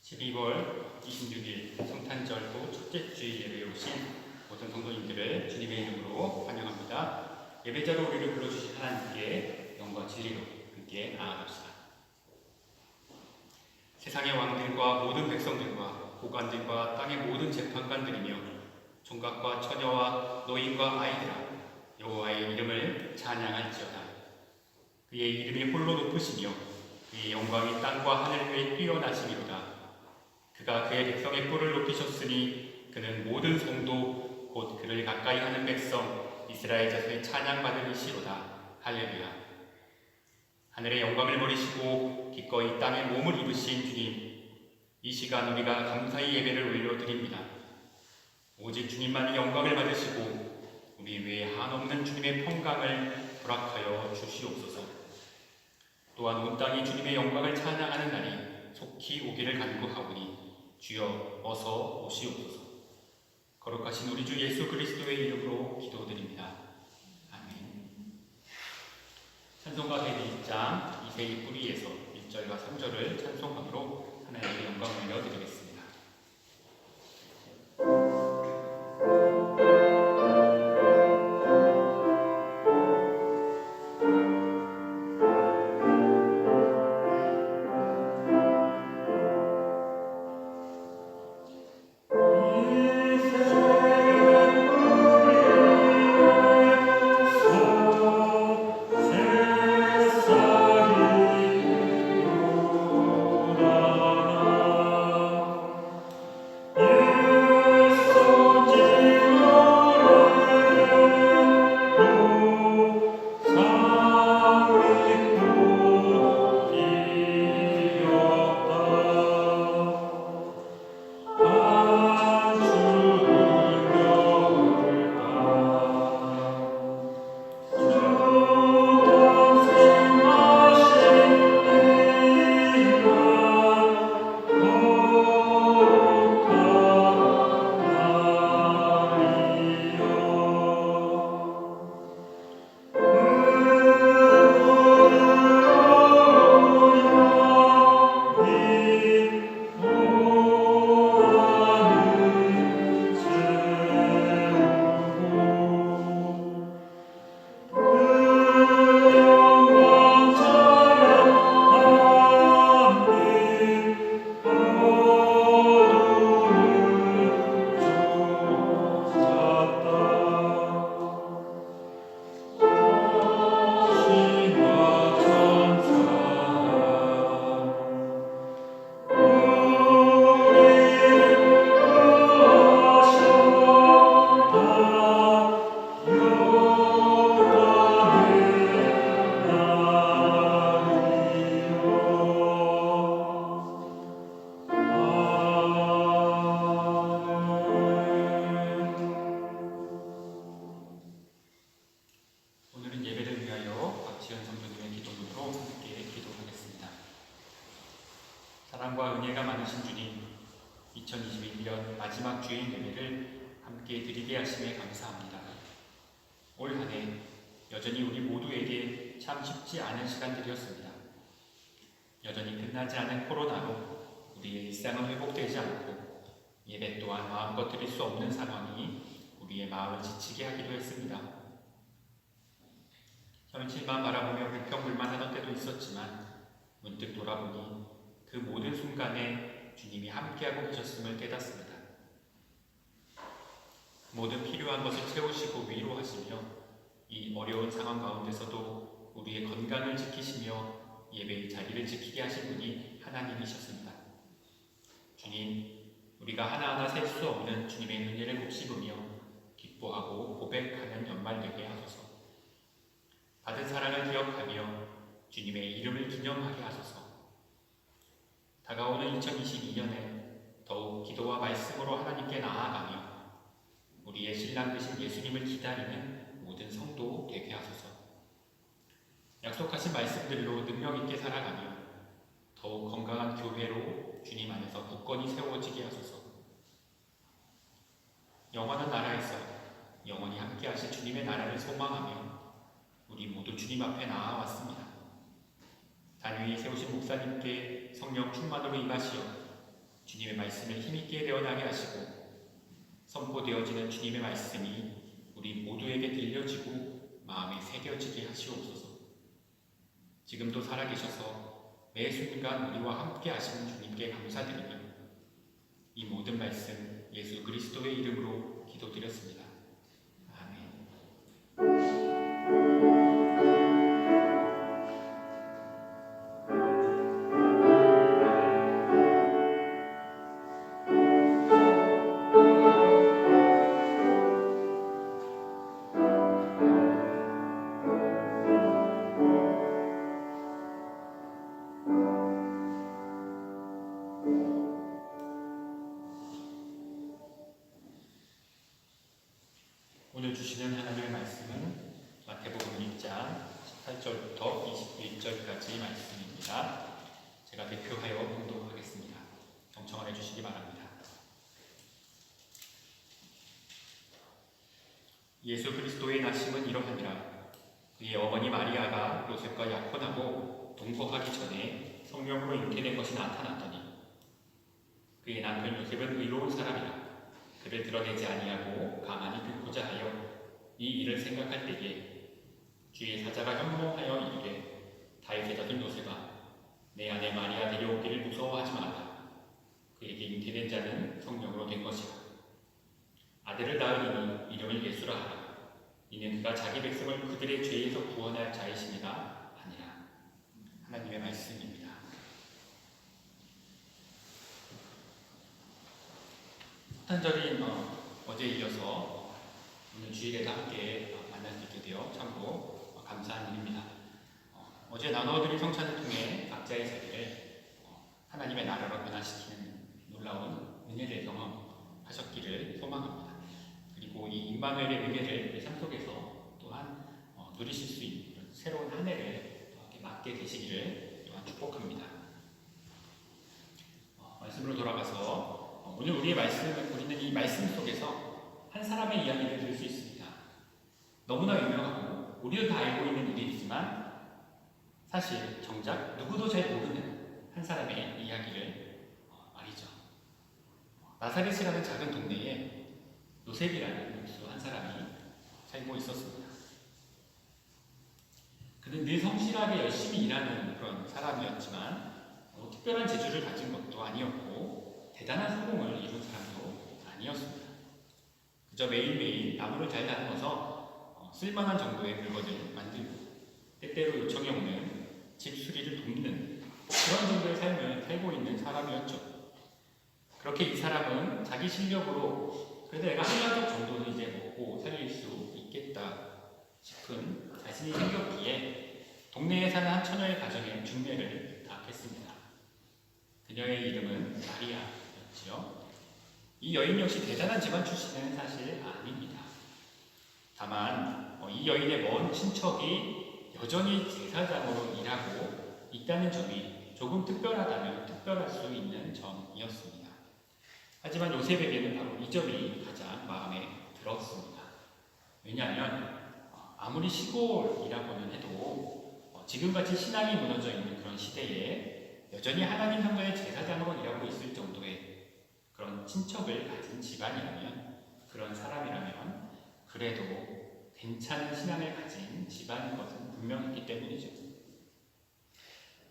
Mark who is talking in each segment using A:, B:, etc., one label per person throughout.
A: 12월 26일 성탄절 후 첫째 주일 예배에 오신 모든 성도님들을 주님의 이름으로 환영합니다. 예배자로 우리를 불러주신 하나님께 영과 진리로 함께 나아갑시다. 세상의 왕들과 모든 백성들과 고관들과 땅의 모든 재판관들이며 총각과 처녀와 노인과 아이들아 여호와의 이름을 찬양할지어다. 그의 이름이 홀로 높으시며 그의 영광이 땅과 하늘 위에 뛰어나시리로다. 그가 그의 백성의 뿔을 높이셨으니 그는 모든 성도 곧 그를 가까이 하는 백성 이스라엘 자손의 찬양받은 이시로다. 할렐루야. 하늘의 영광을 버리시고 기꺼이 땅에 몸을 입으신 주님, 이 시간 우리가 감사의 예배를 올려드립니다. 오직 주님만이 영광을 받으시고 우리 외에 한없는 주님의 평강을 허락하여 주시옵소서. 또한 온 땅이 주님의 영광을 찬양하는 날이 속히 오기를 간구하오니 주여 어서 오시옵소서. 거룩하신 우리 주 예수 그리스도의 이름으로 기도드립니다. 아멘. 찬송가 데뷔 1장 이새의 뿌리에서 1절과 3절을 찬송함으로 하나님의 영광을 올려드리겠습니다. 사랑과 은혜가 많으신 주님, 2021년 마지막 주일 예배를 함께 드리게 하심에 감사합니다. 올 한 해 여전히 우리 모두에게 참 쉽지 않은 시간들이었습니다. 여전히 끝나지 않은 코로나로 우리의 일상은 회복되지 않고 예배 또한 마음껏 드릴 수 없는 상황이 우리의 마음을 지치게 하기도 했습니다. 현실만 바라보며 불평불만하던 때도 있었지만 문득 돌아보니 그 모든 순간에 주님이 함께하고 계셨음을 깨닫습니다. 모든 필요한 것을 채우시고 위로하시며 이 어려운 상황 가운데서도 우리의 건강을 지키시며 예배의 자리를 지키게 하신 분이 하나님이셨습니다. 주님, 우리가 하나하나 셀 수 없는 주님의 은혜를 곱씹으며 기뻐하고 고백하는 연말 되게 하소서. 받은 사랑을 기억하며 주님의 이름을 기념하게 하소서. 다가오는 2022년에 더욱 기도와 말씀으로 하나님께 나아가며 우리의 신랑 되신 예수님을 기다리는 모든 성도 되게 하소서. 약속하신 말씀들로 능력 있게 살아가며 더욱 건강한 교회로 주님 안에서 굳건히 세워지게 하소서. 영원한 나라에서 영원히 함께 하실 주님의 나라를 소망하며 우리 모두 주님 앞에 나아왔습니다. 단위에 세우신 목사님께 성령 충만으로 임하시어 주님의 말씀을 힘있게 되어나게 하시고 선포되어지는 주님의 말씀이 우리 모두에게 들려지고 마음에 새겨지게 하시옵소서. 지금도 살아계셔서 매 순간 우리와 함께 하시는 주님께 감사드리며 이 모든 말씀 예수 그리스도의 이름으로 기도드렸습니다. 아멘. 오늘 주시는 하나님의 말씀은 마태복음 1장 18절부터 21절까지 말씀입니다. 제가 대표하여 봉독하겠습니다. 경청하여 주시기 바랍니다. 예수 그리스도의 나심은 이러하니라. 그의 어머니 마리아가 요셉과 약혼하고 동거하기 전에 성령으로 잉태된 것이 나타났더니 그의 남편 요셉은 의로운 사람이라. 그를 드러내지 아니하고 가만히 듣고자 하여 이 일을 생각할 때에 주의 사자가 현몽하여 이르되 다윗의 아들 요셉아 내 아내 마리아 데려오기를 무서워하지 말라. 그에게 잉태된 자는 성령으로 된 것이라. 아들을 낳으리니 이름을 예수라 하라. 이는 그가 자기 백성을 그들의 죄에서 구원할 자이심이라 하니라. 하나님의 말씀입니다. 탄절인 어제 이어서 오늘 주일에도 함께 만날 수 있게 되어 참고 감사한 일입니다. 어제 나누어드린 성찬을 통해 각자의 세계를 하나님의 나라로 변화시키는 놀라운 은혜를 경험하셨기를 소망합니다. 그리고 이 임마누엘의 은혜를 내 삶 속에서 또한 누리실 수 있는 새로운 한 해를 맞게 되시기를 또한 축복합니다. 말씀으로 돌아가서 오늘 우리는 이 말씀 속에서 한 사람의 이야기를 들을 수 있습니다. 너무나 유명하고 우리도 다 알고 있는 일이지만 사실 정작 누구도 잘 모르는 한 사람의 이야기를 말이죠. 나사렛이라는 작은 동네에 요셉이라는 한 사람이 살고 있었습니다. 그는 늘 성실하게 열심히 일하는 그런 사람이었지만 특별한 재주를 가진 것도 아니었고 대단한 성공을 이룬 사람도 아니었습니다. 그저 매일매일 나무를 잘 다듬어서 쓸만한 정도의 물건을 만들고 때때로 요청이 오는 집 수리를 돕는 그런 정도의 삶을 살고 있는 사람이었죠. 그렇게 이 사람은 자기 실력으로 그래도 내가 한 가족 정도는 이제 먹고 살릴 수 있겠다 싶은 자신이 생겼기에 동네에 사는 한 처녀의 가정에 중매를 당했습니다. 그녀의 이름은 마리아였지요. 이 여인 역시 대단한 집안 출신은 사실 아닙니다. 다만 이 여인의 먼 친척이 여전히 제사장으로 일하고 있다는 점이 조금 특별하다면 특별할 수 있는 점이었습니다. 하지만 요셉에게는 바로 이 점이 가장 마음에 들었습니다. 왜냐하면 아무리 시골이라고는 해도 지금같이 신앙이 무너져 있는 그런 시대에 여전히 하나님 성전의 제사장으로 일하고 있을 정도의 그런 친척을 가진 집안이라면, 그런 사람이라면 그래도 괜찮은 신앙을 가진 집안인 것은 분명했기 때문이죠.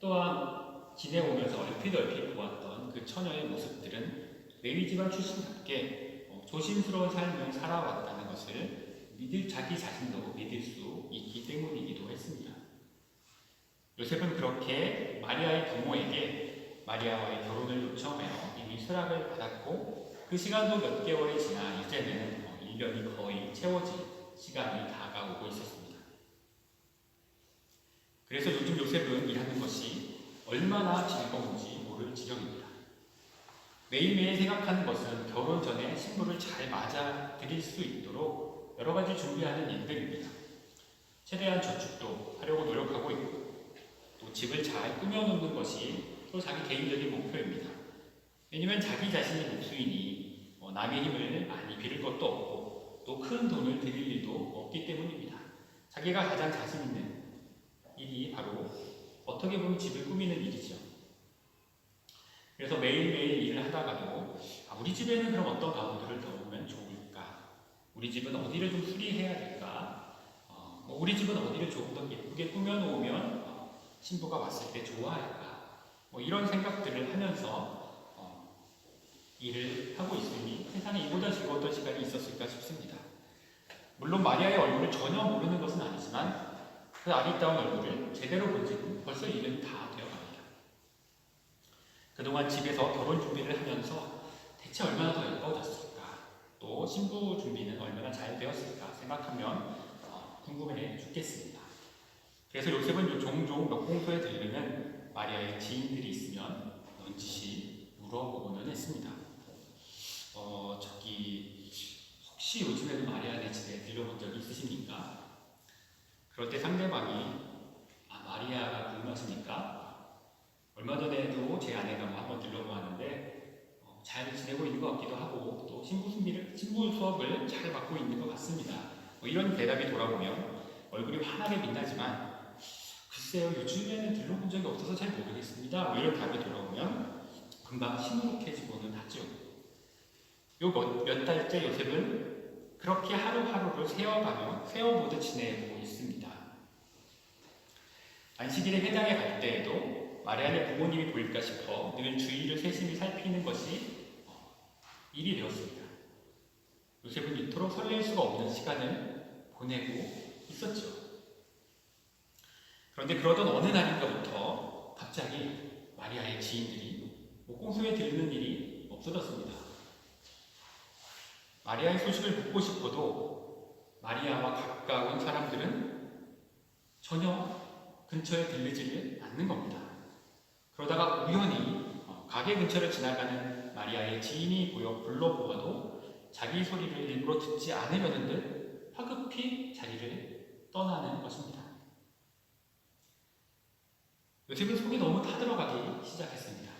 A: 또한 지내오면서 얼핏 보았던 그 처녀의 모습들은 레위 집안 출신답게 조심스러운 삶을 살아왔다는 것을 자기 자신도 믿을 수 있기 때문이기도 했습니다. 요셉은 그렇게 마리아의 부모에게 마리아와의 결혼을 요청하여 이 이미 수락을 받았고 그 시간도 몇 개월이 지나 이제는 1년이 거의 채워질 시간이 다가오고 있었습니다. 그래서 요즘 요셉은 일하는 것이 얼마나 즐거운지 모를 지경입니다. 매일매일 생각하는 것은 결혼 전에 신부를 잘 맞아들일 수 있도록 여러 가지 준비하는 일들입니다. 최대한 저축도 하려고 노력하고 있고 또 집을 잘 꾸며놓는 것이 또 자기 개인적인 목표입니다. 왜냐하면 자기 자신이 목수이니 남의 힘을 많이 빌을 것도 없고 또 큰 돈을 들일 일도 없기 때문입니다. 자기가 가장 자신 있는 일이 바로 어떻게 보면 집을 꾸미는 일이죠. 그래서 매일매일 일을 하다가도 우리 집에는 그럼 어떤 가구들을 넣으면 좋을까? 우리 집은 어디를 좀 수리해야 될까? 우리 집은 어디를 조금 더 예쁘게 꾸며놓으면 신부가 왔을 때 좋아할까? 이런 생각들을 하면서 일을 하고 있으니 세상에 이보다 즐거웠던 시간이 있었을까 싶습니다. 물론 마리아의 얼굴을 전혀 모르는 것은 아니지만 그 아리따운 얼굴을 제대로 본 지는 벌써 1년이 다 되어갑니다. 그동안 집에서 결혼 준비를 하면서 대체 얼마나 더 예뻐졌을까? 또 신부 준비는 얼마나 잘 되었을까 생각하면 궁금해 죽겠습니다. 그래서 요셉은 종종 멱공소에 들르는 마리아의 지인들이 있으면 넌지시 물어보고는 했습니다. 혹시 요즘에도 마리아네 집에 들려본 적이 있으십니까? 그럴 때 상대방이 마리아가 궁금하십니까? 얼마 전에도 제 아내가 한번 들러보았는데 잘 지내고 있는 것 같기도 하고 또 신부 수업을 잘 받고 있는 것 같습니다. 이런 대답이 돌아오면 얼굴이 환하게 빛나지만 글쎄요 요즘에는 들러본 적이 없어서 잘 모르겠습니다. 이런 답이 돌아오면 금방 시무룩해지고는 하죠. 요 몇 달째 요셉은 그렇게 하루하루를 세어보듯 지내고 있습니다. 안식일에 회당에 갈 때에도 마리아네 부모님이 보일까 싶어 늘 주위를 세심히 살피는 것이 일이 되었습니다. 요셉은 이토록 설렐 수가 없는 시간을 보내고 있었죠. 그런데 그러던 어느 날인가부터 갑자기 마리아의 지인들이 꽁소에 들르는 일이 없어졌습니다. 마리아의 소식을 묻고 싶어도 마리아와 가까운 사람들은 전혀 근처에 들르지를 않는 겁니다. 그러다가 우연히 가게 근처를 지나가는 마리아의 지인이 보여 불러보아도 자기 소리를 일부러 듣지 않으려는 듯 화급히 자리를 떠나는 것입니다. 요셉은 속이 너무 타들어가기 시작했습니다.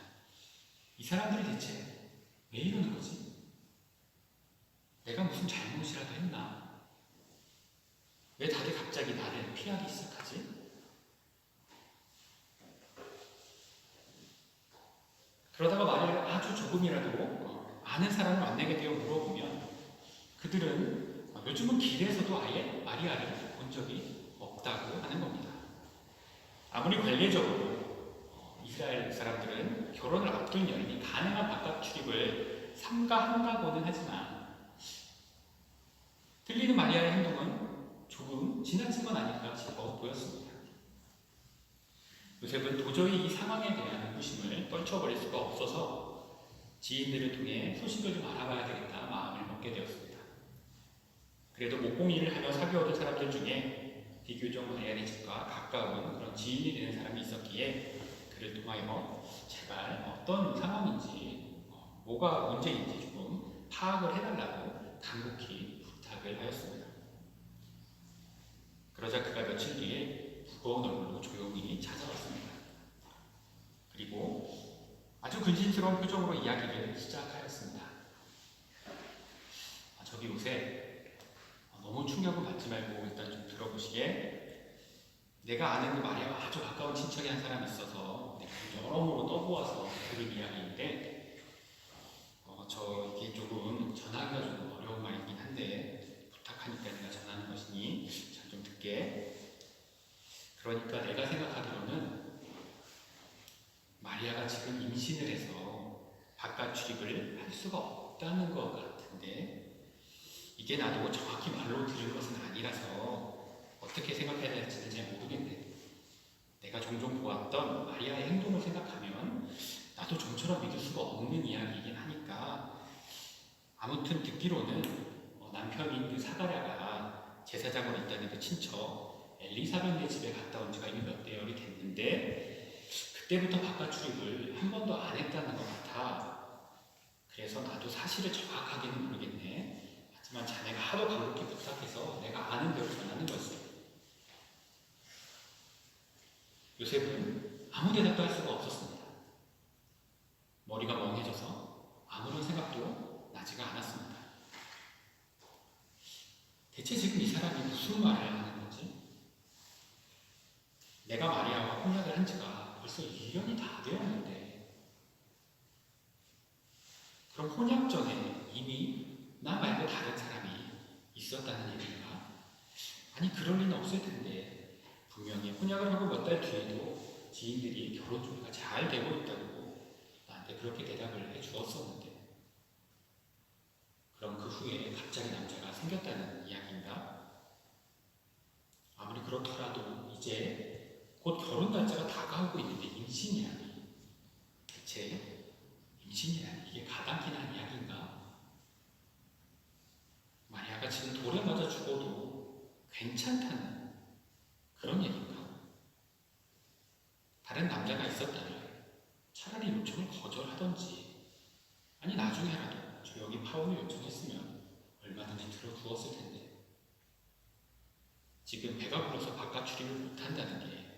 A: 이 사람들이 대체 왜 이러는 거지? 내가 무슨 잘못이라도 했나? 왜 다들 갑자기 나를 피하기 시작하지? 그러다가 만약 아주 조금이라도 아는 사람을 만나게 되어 물어보면 그들은 요즘은 길에서도 아예 마리아를 본 적이 없다고 하는 겁니다. 아무리 관례적으로 이스라엘 사람들은 결혼을 앞둔 여인이 가능한 바깥 출입을 삼가한다고는 하지만 들리는 마리아의 행동은 조금 지나친 건 아닐까 싶어 보였습니다. 요셉은 도저히 이 상황에 대한 의구심을 떨쳐버릴 수가 없어서 지인들을 통해 소식을 좀 알아봐야 되겠다 마음을 먹게 되었습니다. 그래도 목공일을 하며 사귀어온 사람들 중에 비교적 마리아네 집과 가까운 그런 지인이 되는 사람이 있었기에 그를 통하여 제발 어떤 상황인지 뭐가 문제인지 조금 파악을 해달라고 간곡히 부탁을 하였습니다. 그러자 그가 며칠 뒤에 무거운 얼굴로 조용히 찾아왔습니다. 그리고 아주 근심스러운 표정으로 이야기를 시작하였습니다. 저기 요새 너무 충격을 받지 말고 일단 좀 들어보시게, 내가 아는 그 마리아와 아주 가까운 친척이 한 사람이 있어서 내가 여러모로 떠보아서 들은 이야기인데 이게 조금 전하기가 좀 어려운 말이긴 한데 부탁하니까 내가 전하는 것이니 잘 좀 듣게. 그러니까 내가 생각하기로는 마리아가 지금 임신을 해서 바깥 출입을 할 수가 없다는 것 같은데 이게 나도 정확히 말로 들은 것은 아니라서 어떻게 생각해야 될지는 잘 모르겠네. 내가 종종 보았던 마리아의 행동을 생각하면 나도 좀처럼 믿을 수가 없는 이야기이긴 하니까 아무튼 듣기로는 남편인 그 사가랴가 제사장으로 있다는 그 친척 엘리사벳네 집에 갔다 온 지가 이미 몇 대열이 됐는데 그때부터 바깥 출입을 한 번도 안 했다는 것 같아. 그래서 나도 사실을 정확하게는 모르겠네. 하지만 자네가 하도 간곡히 부탁해서 내가 아는 대로 전하는 거지. 요셉은 아무 대답도 할 수가 없었습니다. 머리가 멍해져서 아무런 생각도 나지가 않았습니다. 대체 지금 이 사람이 무슨 말을 하는 거지? 내가 마리아와 혼약을 한 지가 벌써 1년이 다 되었는데 그럼 혼약 전에 이미 나 말고 다른 사람이 있었다는 얘기인가? 아니 그럴 리는 없을 텐데 분명히 혼약을 하고 몇 달 뒤에도 지인들이 결혼 준비가 잘 되고 있다고 나한테 그렇게 대답을 해주었었는데 그럼 그 후에 갑자기 남자가 생겼다는 이야기인가? 아무리 그렇더라도 이제 곧 결혼 날짜가 다가오고 있는데 임신이라니 대체 임신이라니 이게 가당키나 한 이야기인가? 마리아가 지금 돌에 맞아 죽어도 괜찮다는 그런 얘기인가? 다른 남자가 있었다면 차라리 요청을 거절하던지 아니 나중에라도 조용히 파혼을 요청했으면 얼마든지 들어주었을 텐데 지금 배가 불러서 바깥 출입을 못한다는 게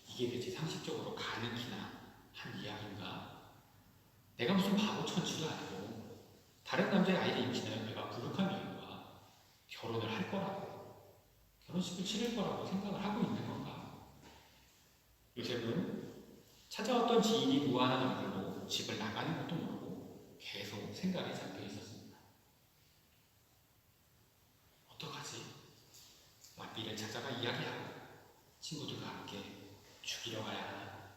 A: 이게 대체 상식적으로 가능키나 한 이야기인가? 내가 무슨 바보 천치도 아니고 다른 남자의 아이를 임신하여 배가 부룩한 이유가 결혼을 할 거라고 결혼식을 치를 거라고 생각을 하고 있는 건가? 요셉은 찾아왔던 지인이 무한한 얼굴로 집을 나가는 것도 모르고 계속 생각에 잠겨 있었습니다. 어떡하지? 랍비를 찾아가 이야기하고 친구들과 함께 죽이러 가야 하나?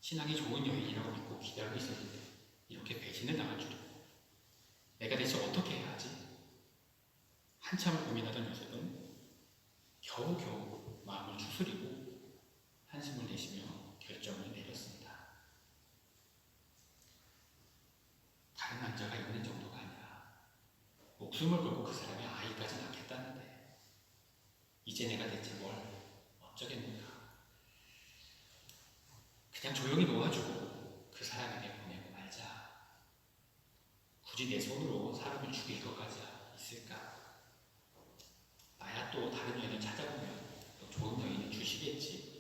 A: 신앙이 좋은 여인이라고 믿고 기다리고 있었는데 이렇게 배신을 당할 줄은 내가 대체 어떻게 해야 하지? 한참을 고민하던 요셉은 겨우겨우 마음을 추스리고 한숨을 내쉬며 결정을 내렸습니다. 다른 남자가 있는 정도가 아니라 목숨을 걸고 그 사람의 아이까지 낳겠다는데 이제 내가 대체 뭘 어쩌겠는가? 그냥 조용히 놓아주고 그 사람에게 보내고 말자. 굳이 내 손으로 사람을 죽일 것까지 있을까? 나야 또 다른 여인을 찾아보면 또 좋은 여인을 주시겠지.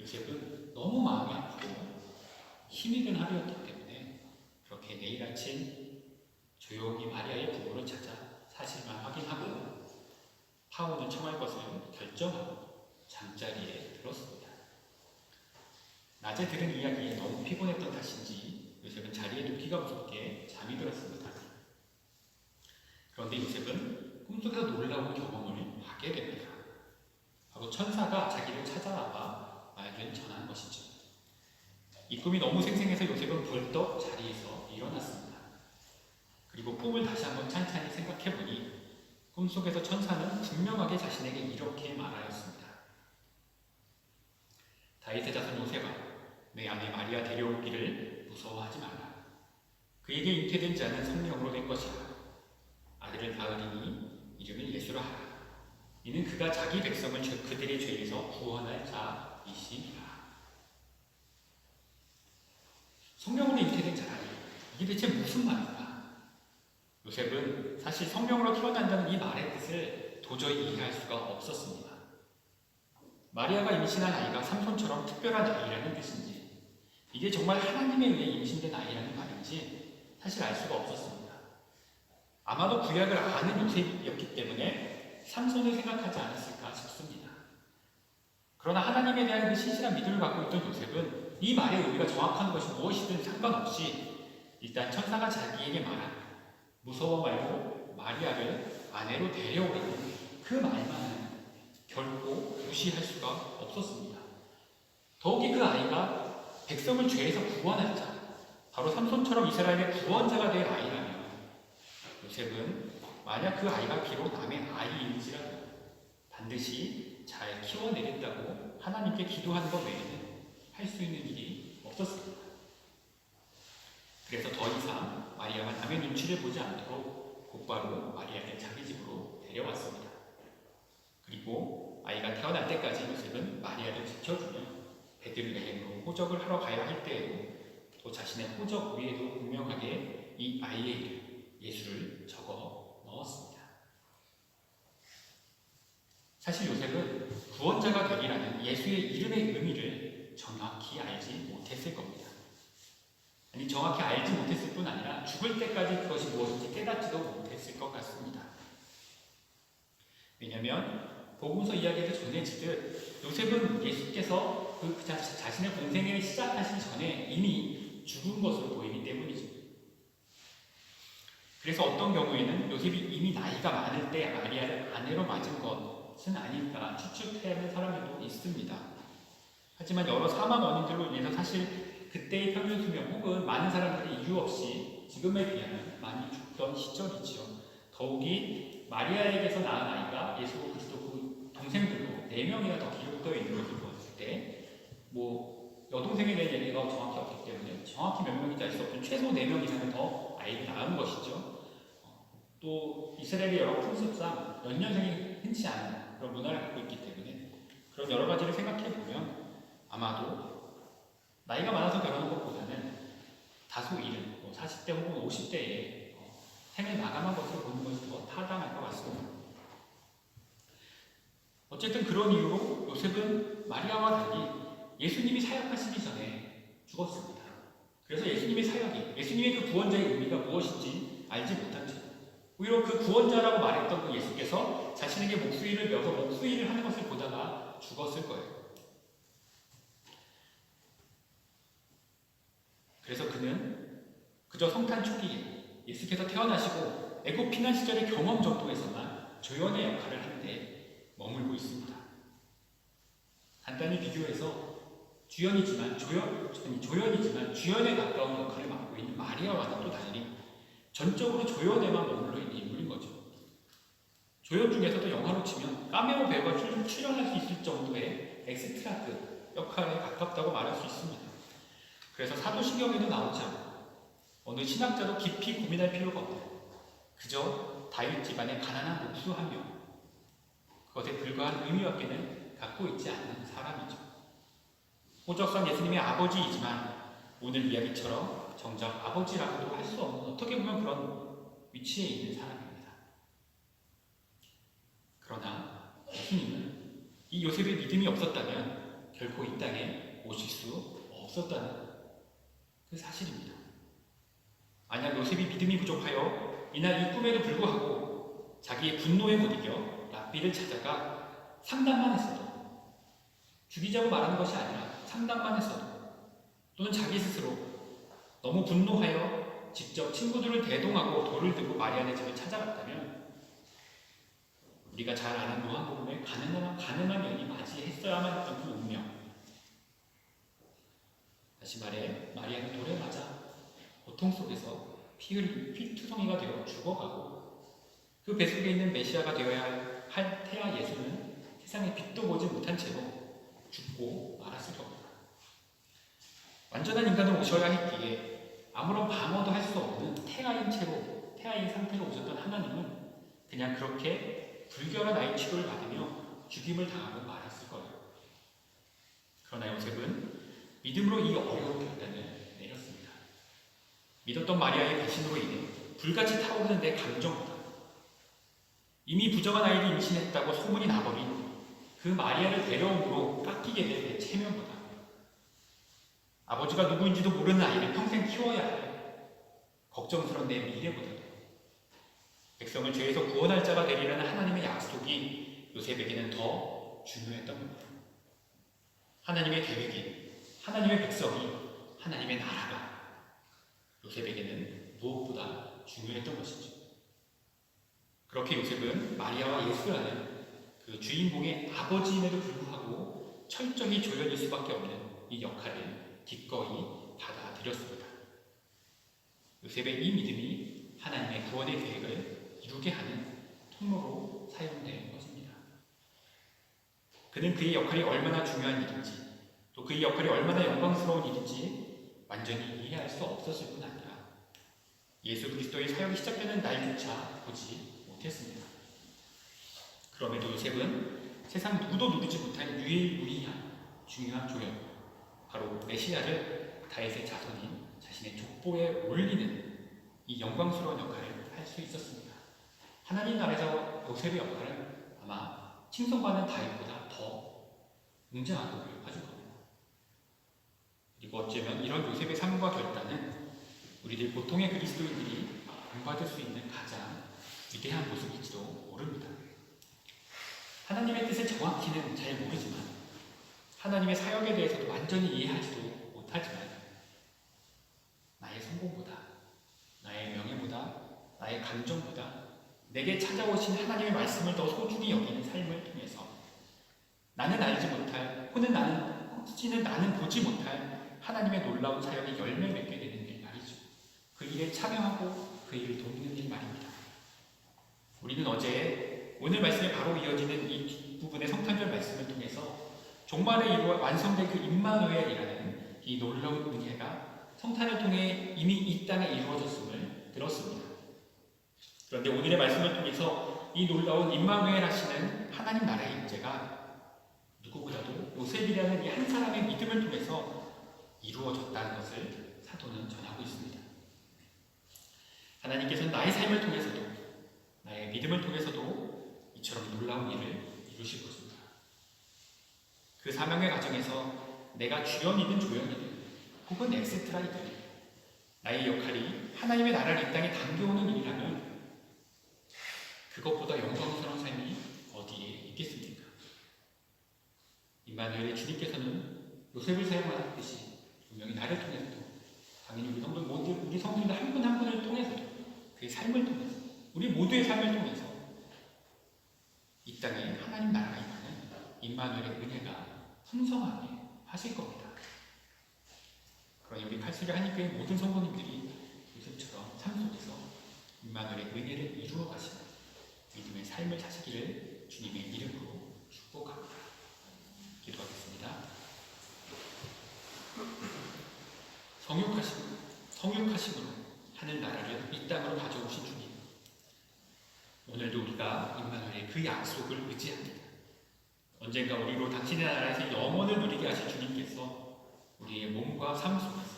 A: 요셉은 너무 마음이 아프고 힘이 든 하루였기 때문에 그렇게 내일 아침 조용히 마리아의 부모를 찾아 사실만 확인하고 파혼을 청할 것을 결정하고 잠자리에 들었습니다. 낮에 들은 이야기에 너무 피곤했던 탓인지 요셉은 자리에 눕기가 무섭게 잠이 들었습니다. 그런데 요셉은 꿈속에서 놀라운 경험을 하게 됩니다. 바로 천사가 자기를 찾아와봐 말을 전한 것이죠. 이 꿈이 너무 생생해서 요셉은 벌떡 자리에서 일어났습니다. 그리고 꿈을 다시 한번 찬찬히 생각해보니 꿈속에서 천사는 분명하게 자신에게 이렇게 말하였습니다. 다윗의 자손 요셉아, 내 아내 마리아 데려오기를 무서워하지 말라. 그에게 잉태된 자는 성령으로 된 것이라. 아들을 낳으리니 이름을 예수라 하라. 이는 그가 자기 백성을 그들의 죄에서 구원할 자이시니라. 성령으로 잉태된 자라니 이게 대체 무슨 말인가? 요셉은 사실 성령으로 태어난다는 이 말의 뜻을 도저히 이해할 수가 없었습니다. 마리아가 임신한 아이가 삼손처럼 특별한 아이라는 뜻인지 이게 정말 하나님에 의해 임신된 아이라는 말인지 사실 알 수가 없었습니다. 아마도 구약을 아는 요셉이었기 때문에 삼손을 생각하지 않았을까 싶습니다. 그러나 하나님에 대한 그 신실한 믿음을 갖고 있던 요셉은 이 말의 의미가 정확한 것이 무엇이든 상관없이 일단 천사가 자기에게 말한 무서워 말고 마리아를 아내로 데려오라는 그 말만은 결코 무시할 수가 없었습니다. 더욱이 그 아이가 백성을 죄에서 구원할 자, 바로 삼손처럼 이스라엘의 구원자가 될 아이라면 요셉은 만약 그 아이가 비록 남의 아이일지라도 반드시 잘 키워내겠다고 하나님께 기도하는 것 외에는 할 수 있는 일이 없었습니다. 그래서 더 이상 마리아가 남의 눈치를 보지 않도록 곧바로 마리아를 자기 집으로 데려왔습니다. 그리고 아이가 태어날 때까지 요셉은 마리아를 지켜주며 베들레헴으로 호적을 하러 가야 할 때에도 또 자신의 호적 위에도 분명하게 이 아이의 이름 예수를 적어 넣었습니다. 사실 요셉은 구원자가 되리라는 예수의 이름의 의미를 정확히 알지 못했을 겁니다. 아니, 정확히 알지 못했을 뿐 아니라 죽을 때까지 그것이 무엇인지 깨닫지도 못했을 것 같습니다. 왜냐하면 복음서 이야기에서 전해지듯 요셉은 예수께서 그 자신의 공생애를 시작하시기 전에 이미 죽은 것으로 보이기 때문이죠. 그래서 어떤 경우에는 요셉이 이미 나이가 많을 때 마리아를 아내로 맞은 것은 아닐까 추측하는 사람들도 있습니다. 하지만 여러 사망 원인들로 인해서 사실 그때의 평균 수명 혹은 많은 사람들이 이유 없이 지금에 비하면 많이 죽던 시절이지요. 더욱이 마리아에게서 낳은 아이가 예수 그리스도 그 동생들로 4명이나 더 기록되어 있는 것을 보았을 때 여동생에 대한 얘기가 정확히 없기 때문에 정확히 몇 명인지 알 수 없지만 최소 4명 이상은 더 아이를 낳은 것이죠. 또 이스라엘의 여러 풍습상 연년생이 흔치 않은 그런 문화를 갖고 있기 때문에 그런 여러 가지를 생각해 보면 아마도 나이가 많아서 결혼한 것보다는 다소 이른 40대 혹은 50대에 생을 마감한 것으로 보는 것이 더 타당할 것 같습니다. 어쨌든 그런 이유로 요셉은 마리아와 달리 예수님이 사역하시기 전에 죽었습니다. 그래서 예수님의 사역이, 예수님의 그 구원자의 의미가 무엇인지 알지 못한 채 오히려 그 구원자라고 말했던 그 예수께서 자신에게 목수일을 메어서 목수일을 하는 것을 보다가 죽었을 거예요. 그래서 그는 그저 성탄 초기에 예수께서 태어나시고 애굽 피난 시절의 경험 정도에서만 조연의 역할을 하는데 머물고 있습니다. 간단히 비교해서 조연이지만 주연에 가까운 역할을 맡고 있는 마리아와는 또 달리 전적으로 조연에만 머물러 있는 인물인 거죠. 조연 중에서도 영화로 치면 카메오 배우가 출연할 수 있을 정도의 엑스트라급 역할에 가깝다고 말할 수 있습니다. 그래서 사도신경에도 나오지 않고 어느 신학자도 깊이 고민할 필요가 없는 그저 다윗 집안의 가난한 목수 한 명, 그것에 불과한 의미밖에는 갖고 있지 않는 사람이죠. 호적상 예수님의 아버지이지만 오늘 이야기처럼 정작 아버지라고도 할 수 없는 어떻게 보면 그런 위치에 있는 사람입니다. 그러나 예수님은 이 요셉의 믿음이 없었다면 결코 이 땅에 오실 수 없었다는 그 사실입니다. 만약 요셉이 믿음이 부족하여 이날 이 꿈에도 불구하고 자기의 분노에 못 이겨 랍비를 찾아가 상담만 했어도, 죽이자고 말하는 것이 아니라 상담만 했어도, 또는 자기 스스로 너무 분노하여 직접 친구들을 대동하고 돌을 들고 마리아네 집을 찾아갔다면 우리가 잘 아는 요한복음의 가늠한 연이 맞이했어야만 했던 그 운명, 다시 말해 마리아는 돌에 맞아 고통 속에서 피투성이가 되어 죽어가고 그 뱃속에 있는 메시아가 되어야 할 태아 예수는 세상에 빛도 보지 못한 채로 죽고 말았을 겁니다. 완전한 인간으로 오셔야 했기에 아무런 방어도 할 수 없는 태아인 상태로 오셨던 하나님은 그냥 그렇게 불결한 아이 치료를 받으며 죽임을 당하고 말았을 거예요. 그러나 요셉은 믿음으로 이 어려운 결단을 내렸습니다. 믿었던 마리아의 배신으로 인해 불같이 타오르는 내 감정보다 이미 부정한 아이를 임신했다고 소문이 나버린 그 마리아를 데려옴으로 깎이게 될 내 체면보다 아버지가 누구인지도 모르는 아이를 평생 키워야 할 걱정스러운 내 미래보다도 백성을 죄에서 구원할 자가 되리라는 하나님의 약속이 요셉에게는 더 중요했던 겁니다. 하나님의 계획이, 하나님의 백성이, 하나님의 나라가 요셉에게는 무엇보다 중요했던 것이죠. 그렇게 요셉은 마리아와 예수라는 그 주인공의 아버지임에도 불구하고 철저히 조연일 수밖에 없는 이 역할을 기꺼이 받아들였습니다. 요셉의 이 믿음이 하나님의 구원의 계획을 이루게 하는 통로로 사용된 것입니다. 그는 그의 역할이 얼마나 중요한 일인지, 또 그의 역할이 얼마나 영광스러운 일인지 완전히 이해할 수 없었을 뿐 아니라 예수 그리스도의 사역이 시작되는 날조차 보지 못했습니다. 그럼에도 요셉은 세상 누구도 누리지 못한 유일무이한 중요한 조연, 바로 메시아를 다윗의 자손인 자신의 족보에 올리는 이 영광스러운 역할을 할 수 있었습니다. 하나님 나라에서 요셉의 역할은 아마 칭송받는 다윗보다 더 웅장하고 높아질 겁니다. 그리고 어쩌면 이런 요셉의 삶과 결단은 우리들 보통의 그리스도인들이 본받을 수 있는 가장 위대한 모습일지도 모릅니다. 하나님의 뜻을 정확히는 잘 모르지만, 하나님의 사역에 대해서도 완전히 이해하지도 못하지만, 나의 성공보다, 나의 명예보다, 나의 감정보다 내게 찾아오신 하나님의 말씀을 더 소중히 여기는 삶을 통해서 나는 알지 못할, 혹시는 나는 보지 못할 하나님의 놀라운 사역이 열매 맺게 되는 일 말이죠. 그 일에 참여하고 그 일을 돕는 일 말입니다. 우리는 어제 오늘 말씀에 바로 이어지는 이 뒷부분의 성탄절 말씀을 통해서 종말에 완성된 그 임마누엘이라는 이 놀라운 은혜가 성탄을 통해 이미 이 땅에 이루어졌음을 들었습니다. 그런데 오늘의 말씀을 통해서 이 놀라운 임마누엘 하시는 하나님 나라의 임재가 누구보다도 요셉이라는 이 한 사람의 믿음을 통해서 이루어졌다는 것을 사도는 전하고 있습니다. 하나님께서는 나의 삶을 통해서도, 나의 믿음을 통해서도 이처럼 놀라운 일을 이루실 것입니다. 그 사명의 과정에서 내가 주연이든 조연이든 혹은 엑세트라이든 나의 역할이 하나님의 나라를 이 땅에 당겨오는 일이라면 그것보다 영광스러운 삶이 어디에 있겠습니까? 임마누엘의 주님께서는 요셉을 사용하듯이 분명히 나를 통해서도, 당연히 우리 성도님들 한 분 한 분을 통해서도, 그의 삶을 통해서, 우리 모두의 삶을 통해서 이 땅에 하나님 나라가 임하는 임마누엘의 은혜가 풍성하게 하실 겁니다. 그러니 우리 칼수리 한인교회 모든 성도님들이 요셉처럼 삶 속에서 임마누엘의 은혜를 이루어 가시는 믿음의 삶을 사시기를 주님의 이름으로 축복합니다. 기도하겠습니다. 성육하심으로 하늘 나라를 이 땅으로 가져오신 주님, 오늘도 우리가 임마누엘의 그 약속을 의지합니다. 언젠가 우리로 당신의 나라에서 영원을 누리게 하실 주님께서 우리의 몸과 삶 속에서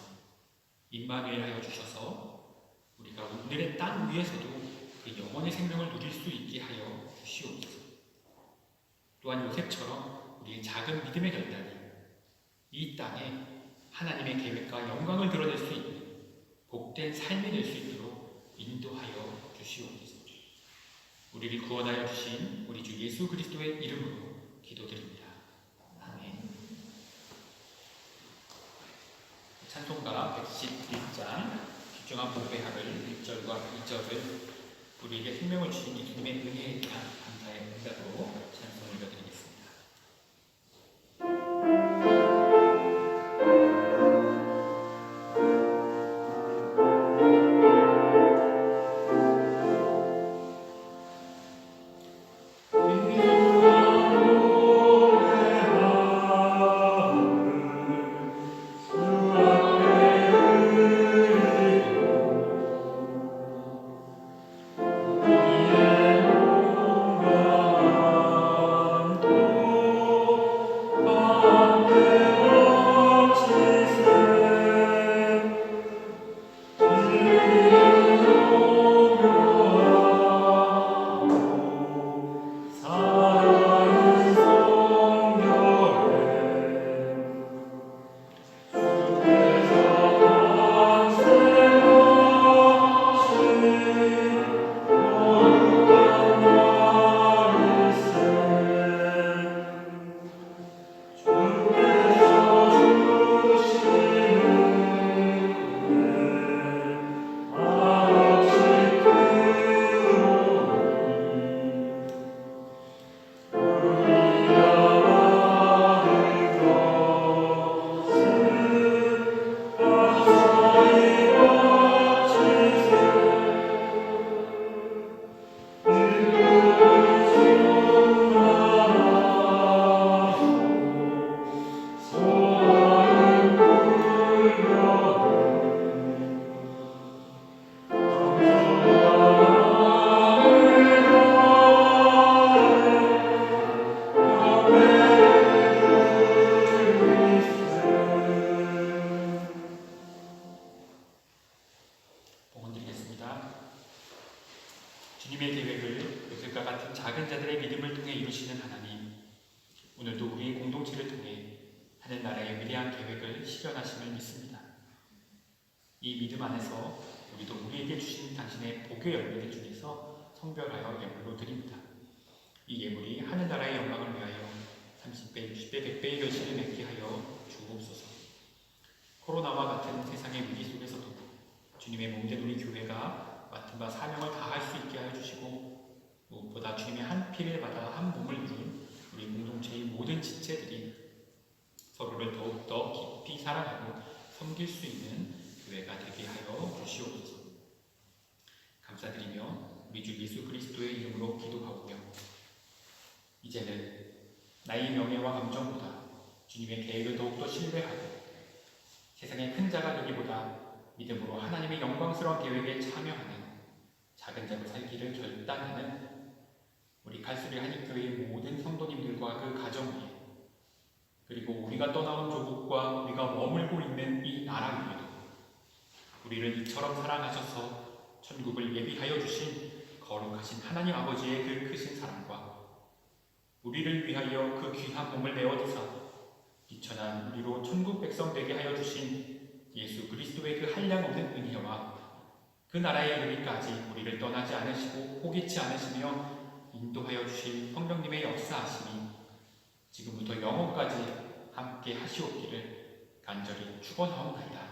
A: 임마누엘 하여 주셔서 우리가 오늘의 땅 위에서도 그 영원의 생명을 누릴 수 있게 하여 주시옵소서. 또한 요셉처럼 우리의 작은 믿음의 결단이 이 땅에 하나님의 계획과 영광을 드러낼 수 있는 복된 삶이 될 수 있도록 인도하여 주시옵소서. 우리를 구원하여 주신 우리 주 예수 그리스도의 이름으로 기도드립니다. 아멘. 찬송가 111장 귀중한 보배하를 1절과 2절을 우리에게 생명을 주신 이 주님의 은혜에 대한 감사의 응답으로 찬송을 올려드리겠습니다. 이루시는 하나님, 오늘도 우리의 공동체를 통해 하늘나라의 위대한 계획을 실현하심을 믿습니다. 이 믿음 안에서 우리도 우리에게 주신 당신의 복의 열매를 중에서 성별하여 예물로 드립니다. 이 예물이 하늘나라의 영광을 위하여 30배, 60배, 100배의 결실을 맺게 하여 주옵소서. 코로나와 같은 세상의 위기 속에서도 주님의 몸된 우리 교회가 맡은 바 사명을 다할 수 있게 하여 주시고, 무엇보다 주님의 한 피를 받아 한 몸을 이룬 우리 공동체의 모든 지체들이 서로를 더욱더 깊이 사랑하고 섬길 수 있는 교회가 되게 하여 주시옵소서. 감사드리며 우리 주 예수 그리스도의 이름으로 기도하오며, 이제는 나의 명예와 감정보다 주님의 계획을 더욱더 신뢰하고 세상의 큰 자가 되기보다 믿음으로 하나님의 영광스러운 계획에 참여하는 작은 자로 살기를 결단하는 우리 칼수리 한인교회의 모든 성도님들과 그 가정 위에, 그리고 우리가 떠나온 조국과 우리가 머물고 있는 이 나라 위에도 우리를 이처럼 사랑하셔서 천국을 예비하여 주신 거룩하신 하나님 아버지의 그 크신 사랑과 우리를 위하여 그 귀한 몸을 내어주사 비천한 우리로 천국 백성 되게 하여 주신 예수 그리스도의 그 한량없는 은혜와 그 나라에 이르기까지 우리를 떠나지 않으시고 포기치 않으시며 인도하여 주신 성령님의 역사하심이 지금부터 영원까지 함께 하시옵기를 간절히 축원하옵나이다.